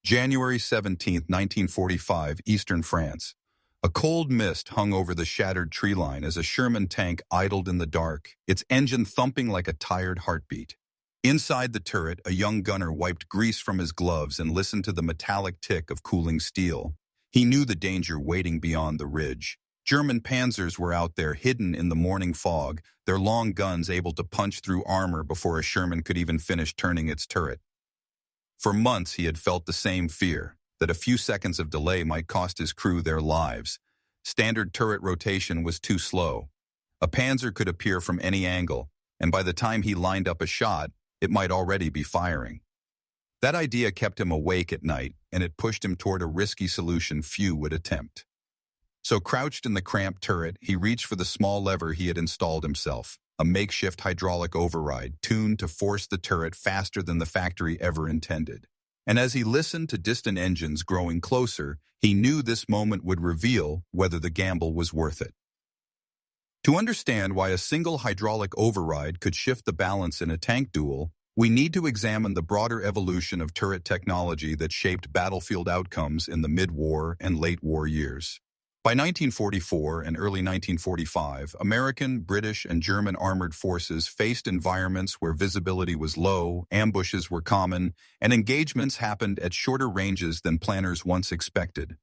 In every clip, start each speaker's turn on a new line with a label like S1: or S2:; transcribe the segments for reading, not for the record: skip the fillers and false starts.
S1: January 17, 1945, Eastern France. A cold mist hung over the shattered tree line as a Sherman tank idled in the dark, its engine thumping like a tired heartbeat. Inside the turret, a young gunner wiped grease from his gloves and listened to the metallic tick of cooling steel. He knew the danger waiting beyond the ridge. German Panzers were out there hidden in the morning fog, their long guns able to punch through armor before a Sherman could even finish turning its turret. For months he had felt the same fear, that a few seconds of delay might cost his crew their lives. Standard turret rotation was too slow. A Panzer could appear from any angle, and by the time he lined up a shot, it might already be firing. That idea kept him awake at night, and it pushed him toward a risky solution few would attempt. So crouched in the cramped turret, he reached for the small lever he had installed himself, a makeshift hydraulic override tuned to force the turret faster than the factory ever intended. And as he listened to distant engines growing closer, he knew this moment would reveal whether the gamble was worth it. To understand why a single hydraulic override could shift the balance in a tank duel, we need to examine the broader evolution of turret technology that shaped battlefield outcomes in the mid-war and late-war years. By 1944 and early 1945, American, British, and German armored forces faced environments where visibility was low, ambushes were common, and engagements happened at shorter ranges than planners once expected.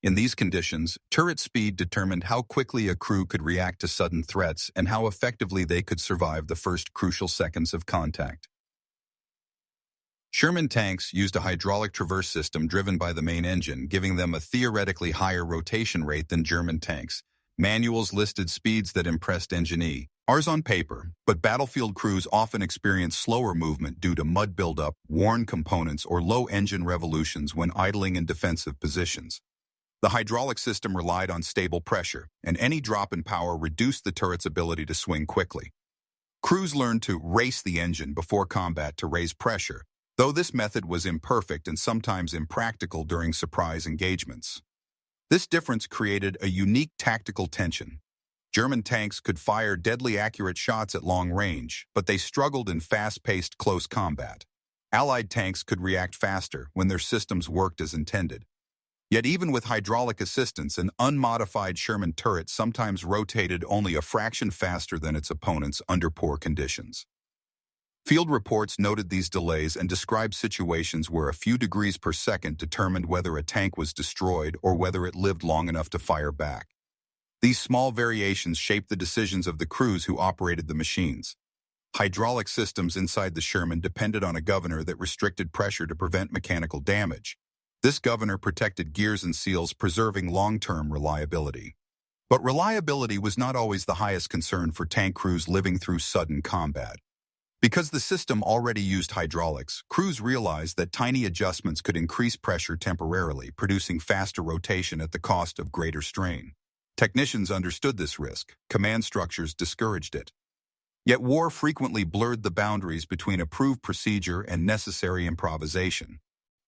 S1: In these conditions, turret speed determined how quickly a crew could react to sudden threats and how effectively they could survive the first crucial seconds of contact. Sherman tanks used a hydraulic traverse system driven by the main engine, giving them a theoretically higher rotation rate than German tanks. Manuals listed speeds that impressed engineers on paper, but battlefield crews often experienced slower movement due to mud buildup, worn components, or low engine revolutions when idling in defensive positions. The hydraulic system relied on stable pressure, and any drop in power reduced the turret's ability to swing quickly. Crews learned to race the engine before combat to raise pressure, though this method was imperfect and sometimes impractical during surprise engagements. This difference created a unique tactical tension. German tanks could fire deadly accurate shots at long range, but they struggled in fast-paced close combat. Allied tanks could react faster when their systems worked as intended. Yet even with hydraulic assistance, an unmodified Sherman turret sometimes rotated only a fraction faster than its opponents under poor conditions. Field reports noted these delays and described situations where a few degrees per second determined whether a tank was destroyed or whether it lived long enough to fire back. These small variations shaped the decisions of the crews who operated the machines. Hydraulic systems inside the Sherman depended on a governor that restricted pressure to prevent mechanical damage. This governor protected gears and seals, preserving long-term reliability. But reliability was not always the highest concern for tank crews living through sudden combat. Because the system already used hydraulics, crews realized that tiny adjustments could increase pressure temporarily, producing faster rotation at the cost of greater strain. Technicians understood this risk. Command structures discouraged it. Yet war frequently blurred the boundaries between approved procedure and necessary improvisation.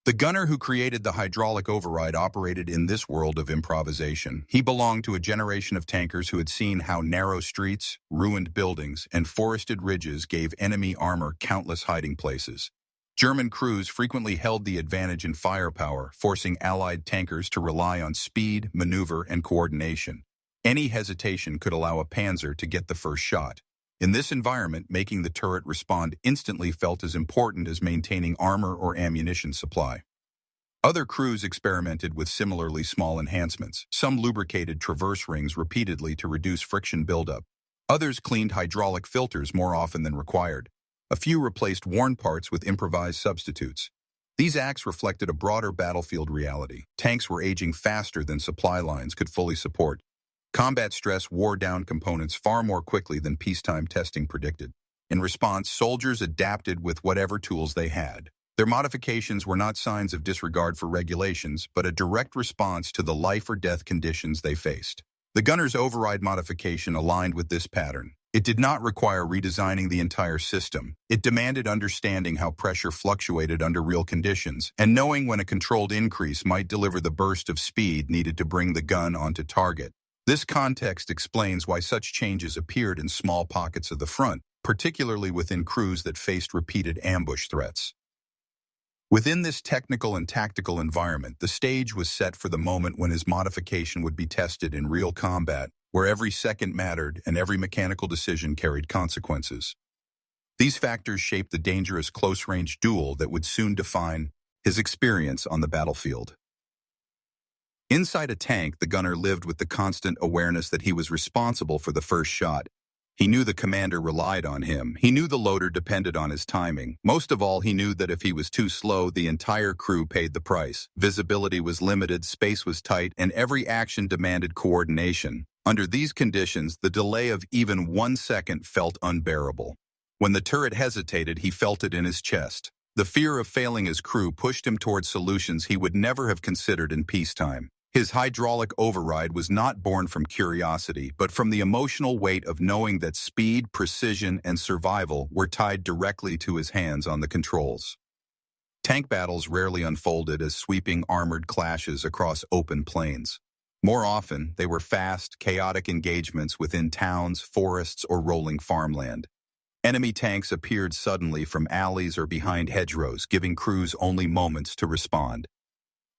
S1: The gunner who created the hydraulic override operated in this world of improvisation. He belonged to a generation of tankers who had seen how narrow streets, ruined buildings, and forested ridges gave enemy armor countless hiding places. German crews frequently held the advantage in firepower, forcing Allied tankers to rely on speed, maneuver, and coordination. Any hesitation could allow a Panzer to get the first shot. In this environment, making the turret respond instantly felt as important as maintaining armor or ammunition supply. Other crews experimented with similarly small enhancements. Some lubricated traverse rings repeatedly to reduce friction buildup. Others cleaned hydraulic filters more often than required. A few replaced worn parts with improvised substitutes. These acts reflected a broader battlefield reality. Tanks were aging faster than supply lines could fully support. Combat stress wore down components far more quickly than peacetime testing predicted. In response, soldiers adapted with whatever tools they had. Their modifications were not signs of disregard for regulations, but a direct response to the life-or-death conditions they faced. The gunner's override modification aligned with this pattern. It did not require redesigning the entire system. It demanded understanding how pressure fluctuated under real conditions, and knowing when a controlled increase might deliver the burst of speed needed to bring the gun onto target. This context explains why such changes appeared in small pockets of the front, particularly within crews that faced repeated ambush threats. Within this technical and tactical environment, the stage was set for the moment when his modification would be tested in real combat, where every second mattered and every mechanical decision carried consequences. These factors shaped the dangerous close-range duel that would soon define his experience on the battlefield. Inside a tank, the gunner lived with the constant awareness that he was responsible for the first shot. He knew the commander relied on him. He knew the loader depended on his timing. Most of all, he knew that if he was too slow, the entire crew paid the price. Visibility was limited, space was tight, and every action demanded coordination. Under these conditions, the delay of even 1 second felt unbearable. When the turret hesitated, he felt it in his chest. The fear of failing his crew pushed him toward solutions he would never have considered in peacetime. His hydraulic override was not born from curiosity, but from the emotional weight of knowing that speed, precision, and survival were tied directly to his hands on the controls. Tank battles rarely unfolded as sweeping armored clashes across open plains. More often, they were fast, chaotic engagements within towns, forests, or rolling farmland. Enemy tanks appeared suddenly from alleys or behind hedgerows, giving crews only moments to respond.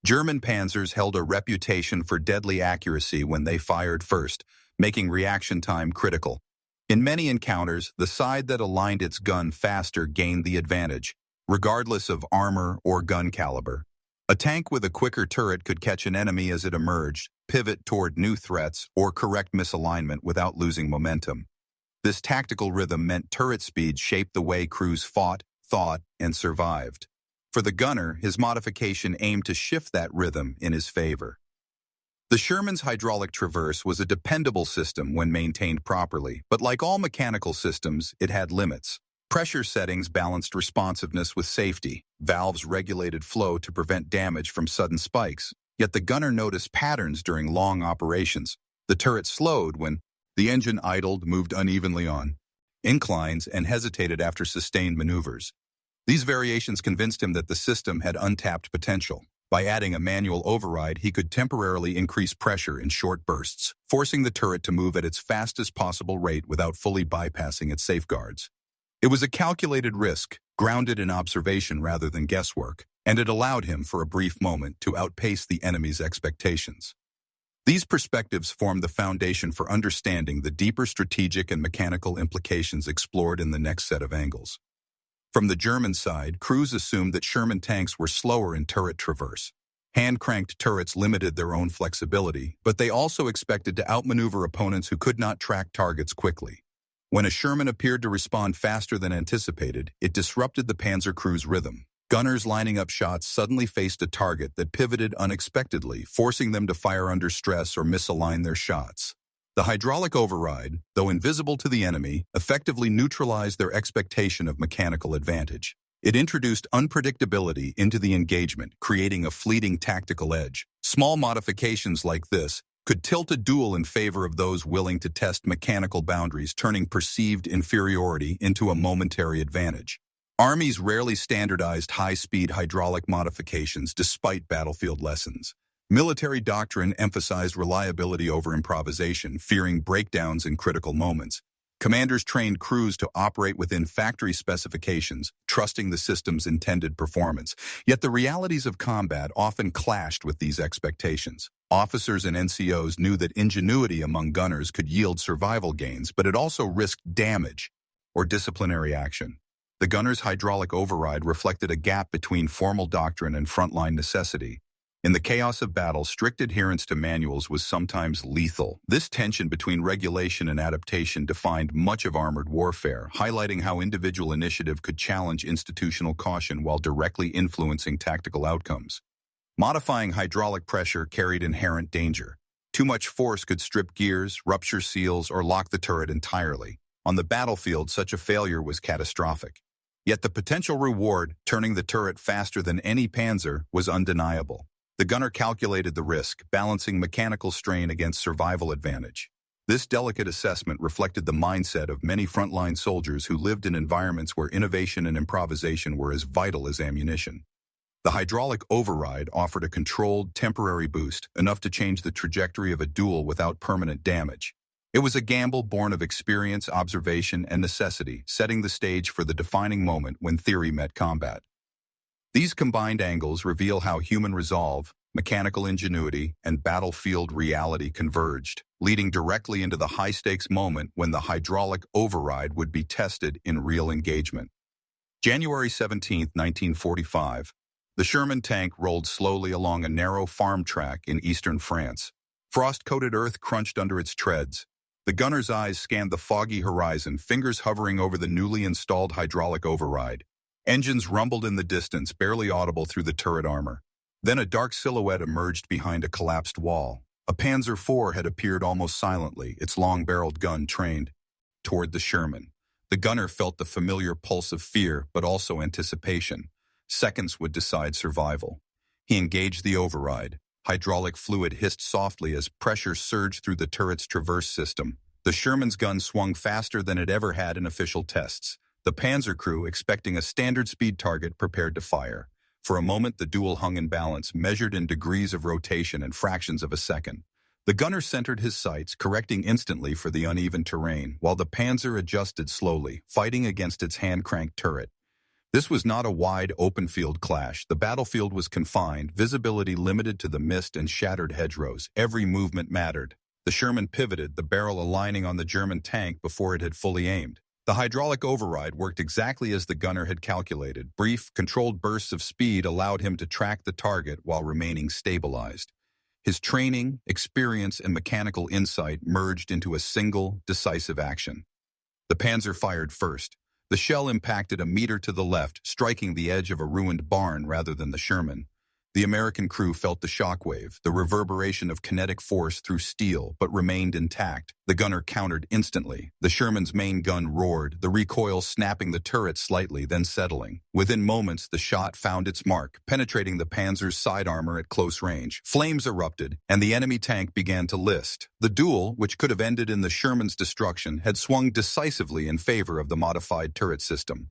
S1: German Panzers held a reputation for deadly accuracy when they fired first, making reaction time critical. In many encounters, the side that aligned its gun faster gained the advantage, regardless of armor or gun caliber. A tank with a quicker turret could catch an enemy as it emerged, pivot toward new threats, or correct misalignment without losing momentum. This tactical rhythm meant turret speed shaped the way crews fought, thought, and survived. For the gunner, his modification aimed to shift that rhythm in his favor. The Sherman's hydraulic traverse was a dependable system when maintained properly, but like all mechanical systems, it had limits. Pressure settings balanced responsiveness with safety. Valves regulated flow to prevent damage from sudden spikes. Yet the gunner noticed patterns during long operations. The turret slowed when the engine idled, moved unevenly on inclines, and hesitated after sustained maneuvers. These variations convinced him that the system had untapped potential. By adding a manual override, he could temporarily increase pressure in short bursts, forcing the turret to move at its fastest possible rate without fully bypassing its safeguards. It was a calculated risk, grounded in observation rather than guesswork, and it allowed him for a brief moment to outpace the enemy's expectations. These perspectives form the foundation for understanding the deeper strategic and mechanical implications explored in the next set of angles. From the German side, crews assumed that Sherman tanks were slower in turret traverse. Hand-cranked turrets limited their own flexibility, but they also expected to outmaneuver opponents who could not track targets quickly. When a Sherman appeared to respond faster than anticipated, it disrupted the Panzer crew's rhythm. Gunners lining up shots suddenly faced a target that pivoted unexpectedly, forcing them to fire under stress or misalign their shots. The hydraulic override, though invisible to the enemy, effectively neutralized their expectation of mechanical advantage. It introduced unpredictability into the engagement, creating a fleeting tactical edge. Small modifications like this could tilt a duel in favor of those willing to test mechanical boundaries, turning perceived inferiority into a momentary advantage. Armies rarely standardized high-speed hydraulic modifications despite battlefield lessons. Military doctrine emphasized reliability over improvisation, fearing breakdowns in critical moments. Commanders trained crews to operate within factory specifications, trusting the system's intended performance. Yet the realities of combat often clashed with these expectations. Officers and NCOs knew that ingenuity among gunners could yield survival gains, but it also risked damage or disciplinary action. The gunner's hydraulic override reflected a gap between formal doctrine and frontline necessity. In the chaos of battle, strict adherence to manuals was sometimes lethal. This tension between regulation and adaptation defined much of armored warfare, highlighting how individual initiative could challenge institutional caution while directly influencing tactical outcomes. Modifying hydraulic pressure carried inherent danger. Too much force could strip gears, rupture seals, or lock the turret entirely. On the battlefield, such a failure was catastrophic. Yet the potential reward, turning the turret faster than any Panzer, was undeniable. The gunner calculated the risk, balancing mechanical strain against survival advantage. This delicate assessment reflected the mindset of many frontline soldiers who lived in environments where innovation and improvisation were as vital as ammunition. The hydraulic override offered a controlled, temporary boost, enough to change the trajectory of a duel without permanent damage. It was a gamble born of experience, observation, and necessity, setting the stage for the defining moment when theory met combat. These combined angles reveal how human resolve, mechanical ingenuity, and battlefield reality converged, leading directly into the high-stakes moment when the hydraulic override would be tested in real engagement. January 17, 1945. The Sherman tank rolled slowly along a narrow farm track in eastern France. Frost-coated earth crunched under its treads. The gunner's eyes scanned the foggy horizon, fingers hovering over the newly installed hydraulic override. Engines rumbled in the distance, barely audible through the turret armor. Then a dark silhouette emerged behind a collapsed wall. A Panzer IV had appeared almost silently, its long-barreled gun trained toward the Sherman. The gunner felt the familiar pulse of fear, but also anticipation. Seconds would decide survival. He engaged the override. Hydraulic fluid hissed softly as pressure surged through the turret's traverse system. The Sherman's gun swung faster than it ever had in official tests. The Panzer crew, expecting a standard speed target, prepared to fire. For a moment, the duel hung in balance, measured in degrees of rotation and fractions of a second. The gunner centered his sights, correcting instantly for the uneven terrain, while the Panzer adjusted slowly, fighting against its hand-cranked turret. This was not a wide, open-field clash. The battlefield was confined, visibility limited to the mist and shattered hedgerows. Every movement mattered. The Sherman pivoted, the barrel aligning on the German tank before it had fully aimed. The hydraulic override worked exactly as the gunner had calculated. Brief, controlled bursts of speed allowed him to track the target while remaining stabilized. His training, experience, and mechanical insight merged into a single, decisive action. The Panzer fired first. The shell impacted a meter to the left, striking the edge of a ruined barn rather than the Sherman. The American crew felt the shockwave, the reverberation of kinetic force through steel, but remained intact. The gunner countered instantly. The Sherman's main gun roared, the recoil snapping the turret slightly, then settling. Within moments, the shot found its mark, penetrating the Panzer's side armor at close range. Flames erupted, and the enemy tank began to list. The duel, which could have ended in the Sherman's destruction, had swung decisively in favor of the modified turret system.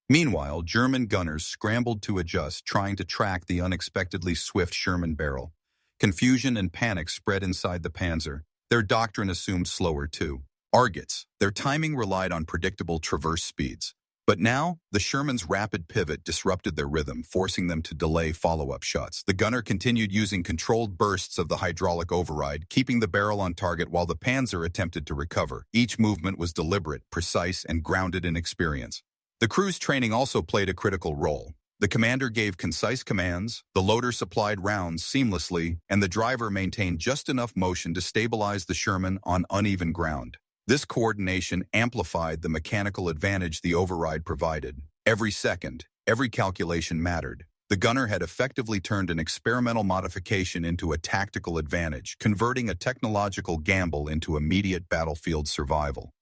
S1: Meanwhile, German gunners scrambled to adjust, trying to track the unexpectedly swift Sherman barrel. Confusion and panic spread inside the Panzer. Their doctrine assumed slower too. Argets. Their timing relied on predictable traverse speeds. But now, the Sherman's rapid pivot disrupted their rhythm, forcing them to delay follow-up shots. The gunner continued using controlled bursts of the hydraulic override, keeping the barrel on target while the Panzer attempted to recover. Each movement was deliberate, precise, and grounded in experience. The crew's training also played a critical role. The commander gave concise commands, the loader supplied rounds seamlessly, and the driver maintained just enough motion to stabilize the Sherman on uneven ground. This coordination amplified the mechanical advantage the override provided. Every second, every calculation mattered. The gunner had effectively turned an experimental modification into a tactical advantage, converting a technological gamble into immediate battlefield survival.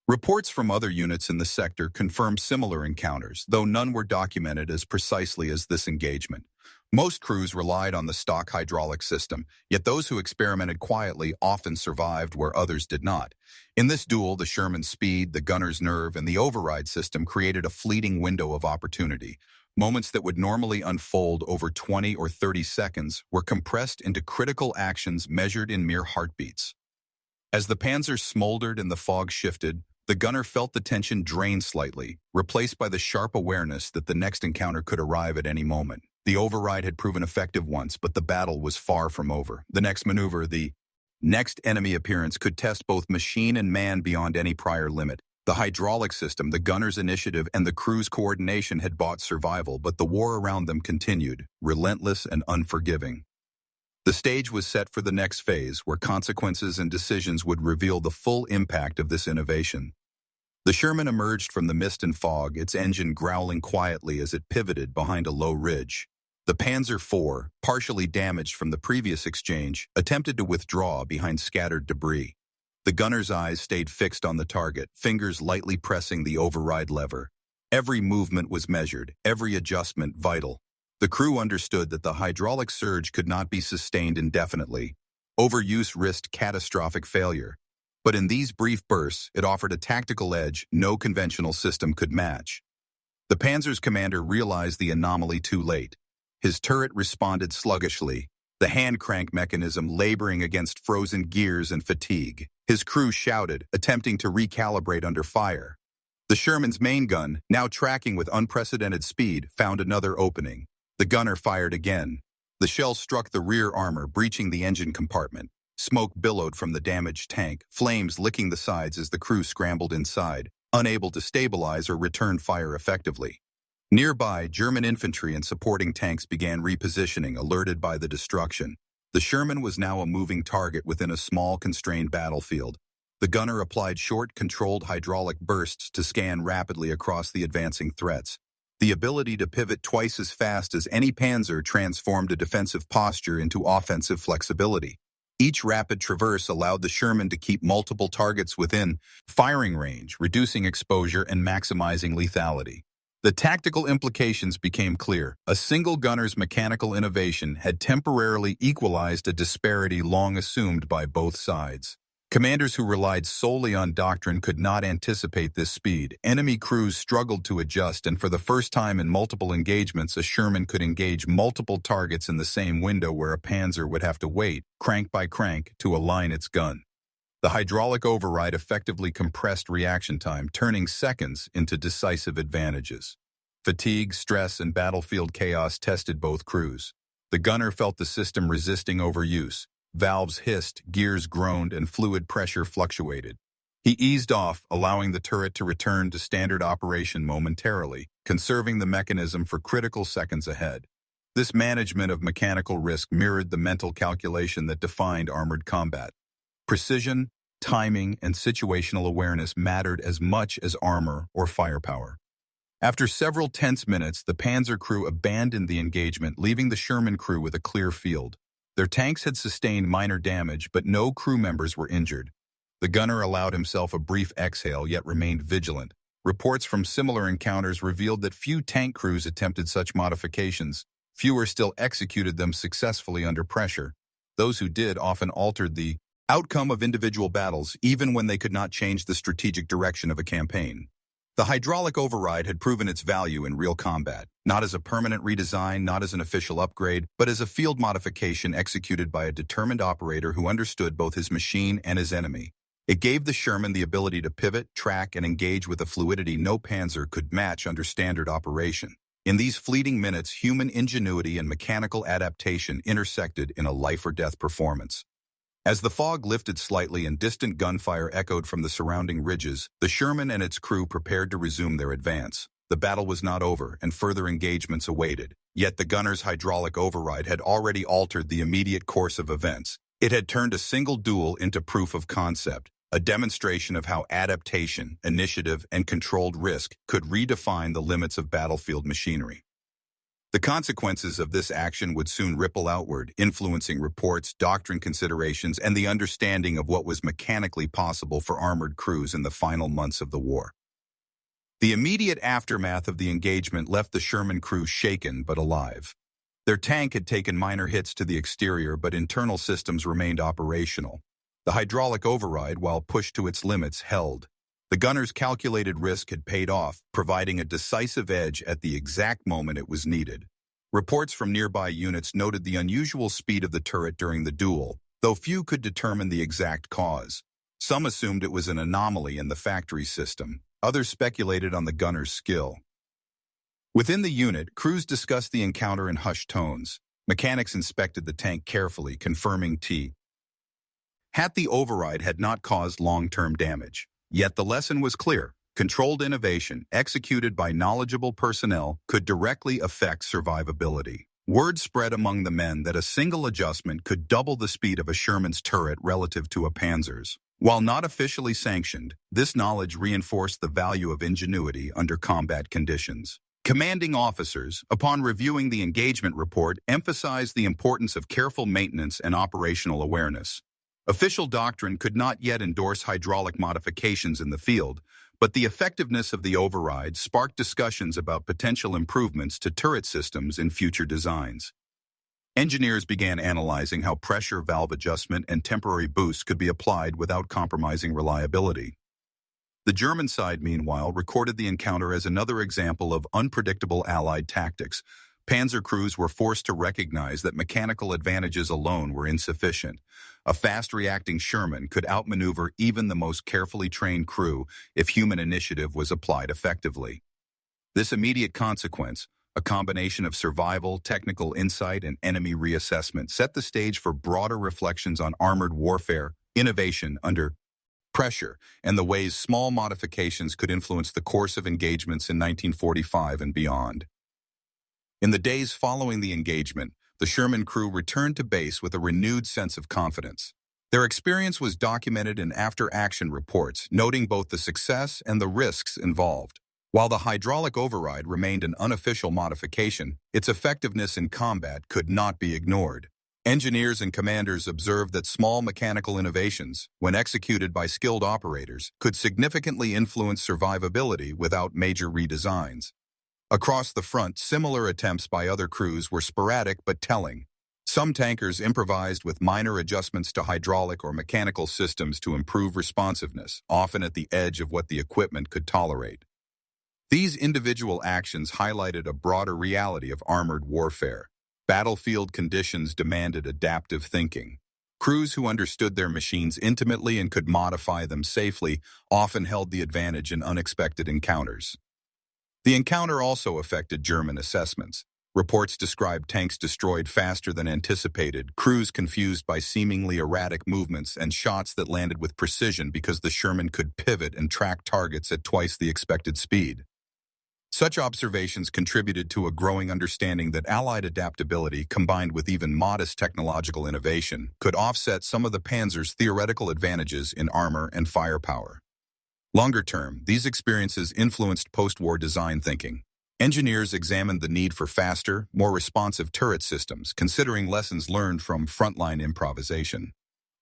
S1: Reports from other units in the sector confirmed similar encounters, though none were documented as precisely as this engagement. Most crews relied on the stock hydraulic system, yet those who experimented quietly often survived where others did not. In this duel, the Sherman's speed, the gunner's nerve, and the override system created a fleeting window of opportunity. Moments that would normally unfold over 20 or 30 seconds were compressed into critical actions measured in mere heartbeats. As the Panzer smoldered and the fog shifted, the gunner felt the tension drain slightly, replaced by the sharp awareness that the next encounter could arrive at any moment. The override had proven effective once, but the battle was far from over. The next maneuver, the next enemy appearance, could test both machine and man beyond any prior limit. The hydraulic system, the gunner's initiative, and the crew's coordination had bought survival, but the war around them continued, relentless and unforgiving. The stage was set for the next phase, where consequences and decisions would reveal the full impact of this innovation. The Sherman emerged from the mist and fog, its engine growling quietly as it pivoted behind a low ridge. The Panzer IV, partially damaged from the previous exchange, attempted to withdraw behind scattered debris. The gunner's eyes stayed fixed on the target, fingers lightly pressing the override lever. Every movement was measured, every adjustment vital. The crew understood that the hydraulic surge could not be sustained indefinitely. Overuse risked catastrophic failure. But in these brief bursts, it offered a tactical edge no conventional system could match. The Panzer's commander realized the anomaly too late. His turret responded sluggishly, the hand crank mechanism laboring against frozen gears and fatigue. His crew shouted, attempting to recalibrate under fire. The Sherman's main gun, now tracking with unprecedented speed, found another opening. The gunner fired again. The shell struck the rear armor, breaching the engine compartment. Smoke billowed from the damaged tank, flames licking the sides as the crew scrambled inside, unable to stabilize or return fire effectively. Nearby, German infantry and supporting tanks began repositioning, alerted by the destruction. The Sherman was now a moving target within a small, constrained battlefield. The gunner applied short, controlled hydraulic bursts to scan rapidly across the advancing threats. The ability to pivot twice as fast as any Panzer transformed a defensive posture into offensive flexibility. Each rapid traverse allowed the Sherman to keep multiple targets within firing range, reducing exposure and maximizing lethality. The tactical implications became clear. A single gunner's mechanical innovation had temporarily equalized a disparity long assumed by both sides. Commanders who relied solely on doctrine could not anticipate this speed. Enemy crews struggled to adjust, and for the first time in multiple engagements, a Sherman could engage multiple targets in the same window where a Panzer would have to wait, crank by crank, to align its gun. The hydraulic override effectively compressed reaction time, turning seconds into decisive advantages. Fatigue, stress, and battlefield chaos tested both crews. The gunner felt the system resisting overuse. Valves hissed, gears groaned, and fluid pressure fluctuated. He eased off, allowing the turret to return to standard operation momentarily, conserving the mechanism for critical seconds ahead. This management of mechanical risk mirrored the mental calculation that defined armored combat. Precision, timing, and situational awareness mattered as much as armor or firepower. After several tense minutes, the Panzer crew abandoned the engagement, leaving the Sherman crew with a clear field. Their tanks had sustained minor damage, but no crew members were injured. The gunner allowed himself a brief exhale, yet remained vigilant. Reports from similar encounters revealed that few tank crews attempted such modifications. Fewer still executed them successfully under pressure. Those who did often altered the outcome of individual battles, even when they could not change the strategic direction of a campaign. The hydraulic override had proven its value in real combat, not as a permanent redesign, not as an official upgrade, but as a field modification executed by a determined operator who understood both his machine and his enemy. It gave the Sherman the ability to pivot, track, and engage with a fluidity no Panzer could match under standard operation. In these fleeting minutes, human ingenuity and mechanical adaptation intersected in a life-or-death performance. As the fog lifted slightly and distant gunfire echoed from the surrounding ridges, the Sherman and its crew prepared to resume their advance. The battle was not over, and further engagements awaited. Yet the gunner's hydraulic override had already altered the immediate course of events. It had turned a single duel into proof of concept, a demonstration of how adaptation, initiative, and controlled risk could redefine the limits of battlefield machinery. The consequences of this action would soon ripple outward, influencing reports, doctrine considerations, and the understanding of what was mechanically possible for armored crews in the final months of the war. The immediate aftermath of the engagement left the Sherman crew shaken but alive. Their tank had taken minor hits to the exterior, but internal systems remained operational. The hydraulic override, while pushed to its limits, held. The gunner's calculated risk had paid off, providing a decisive edge at the exact moment it was needed. Reports from nearby units noted the unusual speed of the turret during the duel, though few could determine the exact cause. Some assumed it was an anomaly in the factory system. Others speculated on the gunner's skill. Within the unit, crews discussed the encounter in hushed tones. Mechanics inspected the tank carefully, confirming the override had not caused long-term damage. Yet the lesson was clear. Controlled innovation, executed by knowledgeable personnel, could directly affect survivability. Word spread among the men that a single adjustment could double the speed of a Sherman's turret relative to a Panzer's. While not officially sanctioned, this knowledge reinforced the value of ingenuity under combat conditions. Commanding officers, upon reviewing the engagement report, emphasized the importance of careful maintenance and operational awareness. Official doctrine could not yet endorse hydraulic modifications in the field, but the effectiveness of the override sparked discussions about potential improvements to turret systems in future designs. Engineers began analyzing how pressure valve adjustment and temporary boosts could be applied without compromising reliability. The German side, meanwhile, recorded the encounter as another example of unpredictable Allied tactics, Panzer crews were forced to recognize that mechanical advantages alone were insufficient. A fast-reacting Sherman could outmaneuver even the most carefully trained crew if human initiative was applied effectively. This immediate consequence, a combination of survival, technical insight, and enemy reassessment, set the stage for broader reflections on armored warfare, innovation under pressure, and the ways small modifications could influence the course of engagements in 1945 and beyond. In the days following the engagement, the Sherman crew returned to base with a renewed sense of confidence. Their experience was documented in after-action reports, noting both the success and the risks involved. While the hydraulic override remained an unofficial modification, its effectiveness in combat could not be ignored. Engineers and commanders observed that small mechanical innovations, when executed by skilled operators, could significantly influence survivability without major redesigns. Across the front, similar attempts by other crews were sporadic but telling. Some tankers improvised with minor adjustments to hydraulic or mechanical systems to improve responsiveness, often at the edge of what the equipment could tolerate. These individual actions highlighted a broader reality of armored warfare. Battlefield conditions demanded adaptive thinking. Crews who understood their machines intimately and could modify them safely often held the advantage in unexpected encounters. The encounter also affected German assessments. Reports described tanks destroyed faster than anticipated, crews confused by seemingly erratic movements, and shots that landed with precision because the Sherman could pivot and track targets at twice the expected speed. Such observations contributed to a growing understanding that Allied adaptability, combined with even modest technological innovation, could offset some of the Panzer's theoretical advantages in armor and firepower. Longer term, these experiences influenced post-war design thinking. Engineers examined the need for faster, more responsive turret systems, considering lessons learned from frontline improvisation.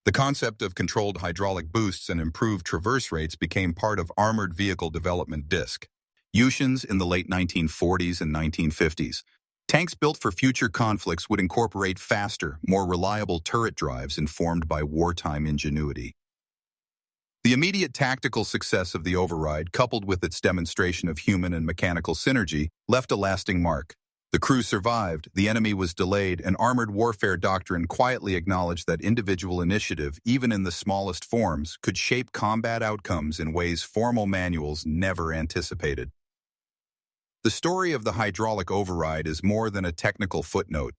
S1: The concept of controlled hydraulic boosts and improved traverse rates became part of armored vehicle development disc. Ushins in the late 1940s and 1950s. Tanks built for future conflicts would incorporate faster, more reliable turret drives informed by wartime ingenuity. The immediate tactical success of the override, coupled with its demonstration of human and mechanical synergy, left a lasting mark. The crew survived, the enemy was delayed, and armored warfare doctrine quietly acknowledged that individual initiative, even in the smallest forms, could shape combat outcomes in ways formal manuals never anticipated. The story of the hydraulic override is more than a technical footnote.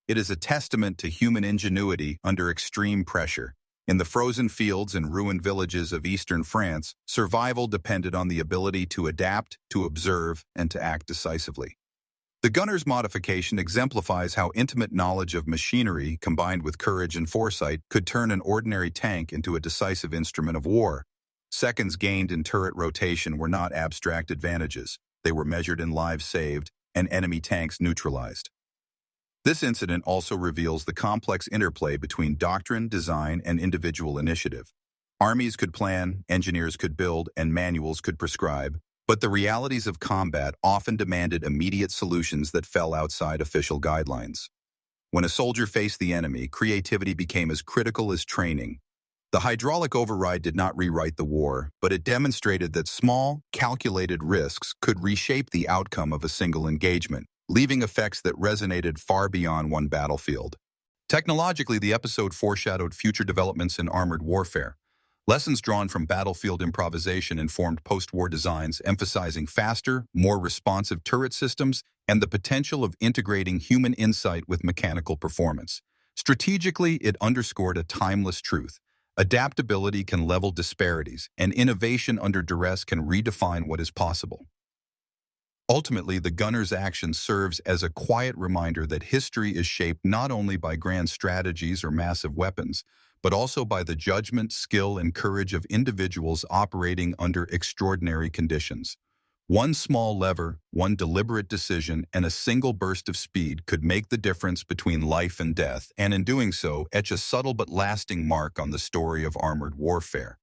S1: It is a testament to human ingenuity under extreme pressure. In the frozen fields and ruined villages of eastern France, survival depended on the ability to adapt, to observe, and to act decisively. The gunner's modification exemplifies how intimate knowledge of machinery, combined with courage and foresight, could turn an ordinary tank into a decisive instrument of war. Seconds gained in turret rotation were not abstract advantages. They were measured in lives saved and enemy tanks neutralized. This incident also reveals the complex interplay between doctrine, design, and individual initiative. Armies could plan, engineers could build, and manuals could prescribe, but the realities of combat often demanded immediate solutions that fell outside official guidelines. When a soldier faced the enemy, creativity became as critical as training. The hydraulic override did not rewrite the war, but it demonstrated that small, calculated risks could reshape the outcome of a single engagement, leaving effects that resonated far beyond one battlefield. Technologically, the episode foreshadowed future developments in armored warfare. Lessons drawn from battlefield improvisation informed post-war designs, emphasizing faster, more responsive turret systems and the potential of integrating human insight with mechanical performance. Strategically, it underscored a timeless truth. Adaptability can level disparities, and innovation under duress can redefine what is possible. Ultimately, the gunner's action serves as a quiet reminder that history is shaped not only by grand strategies or massive weapons, but also by the judgment, skill, and courage of individuals operating under extraordinary conditions. One small lever, one deliberate decision, and a single burst of speed could make the difference between life and death, and in doing so, etch a subtle but lasting mark on the story of armored warfare.